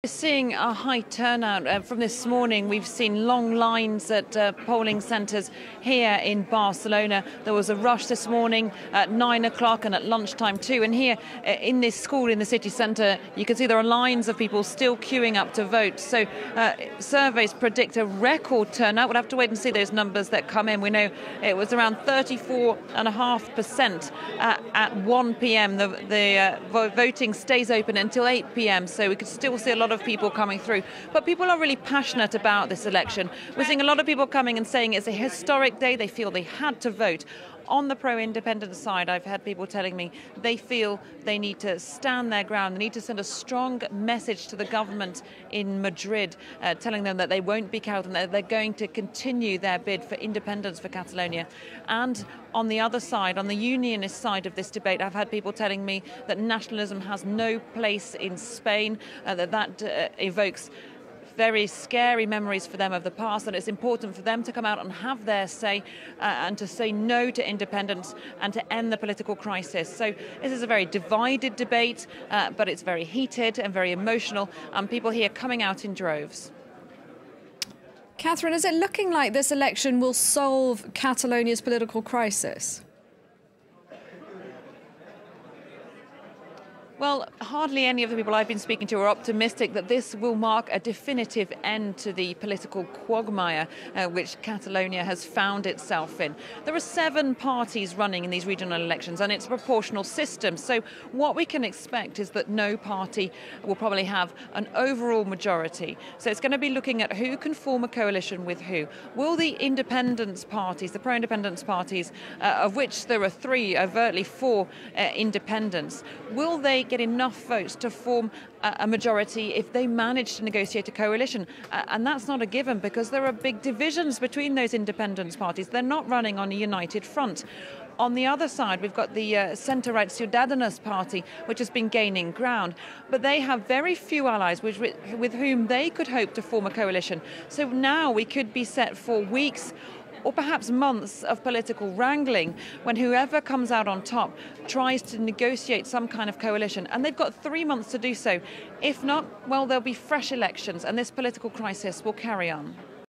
We're seeing a high turnout from this morning. We've seen long lines at polling centres here in Barcelona. There was a rush this morning at 9 o'clock and at lunchtime too. And here in this school in the city centre, you can see there are lines of people still queuing up to vote. So surveys predict a record turnout. We'll have to wait and see those numbers that come in. We know it was around 34.5% at 1 p.m. The voting stays open until 8 p.m. So we could still see a lot of people coming through, but people are really passionate about this election. We're seeing a lot of people coming and saying it's a historic day. They feel they had to vote. On the pro-independence side, I've had people telling me they feel they need to stand their ground. They need to send a strong message to the government in Madrid, telling them that they won't be cowed and that they're going to continue their bid for independence for Catalonia. And on the other side, on the unionist side of this debate, I've had people telling me that nationalism has no place in Spain, that evokes very scary memories for them of the past, and it's important for them to come out and have their say and to say no to independence and to end the political crisis. So this is a very divided debate, but it's very heated and very emotional, and people here coming out in droves. Catherine, is it looking like this election will solve Catalonia's political crisis? Well, hardly any of the people I've been speaking to are optimistic that this will mark a definitive end to the political quagmire which Catalonia has found itself in. There are 7 parties running in these regional elections, and it's a proportional system. So what we can expect is that no party will probably have an overall majority. So it's going to be looking at who can form a coalition with who. Will the independence parties, the pro-independence parties, of which there are 3, overtly 4 independents, will they get enough votes to form a majority if they manage to negotiate a coalition? And that's not a given, because there are big divisions between those independence parties. They're not running on a united front. On the other side, we've got the centre-right Ciudadanos party, which has been gaining ground. But they have very few allies with whom they could hope to form a coalition. So now we could be set for weeks or perhaps months of political wrangling when whoever comes out on top tries to negotiate some kind of coalition. And they've got 3 months to do so. If not, well, there'll be fresh elections and this political crisis will carry on.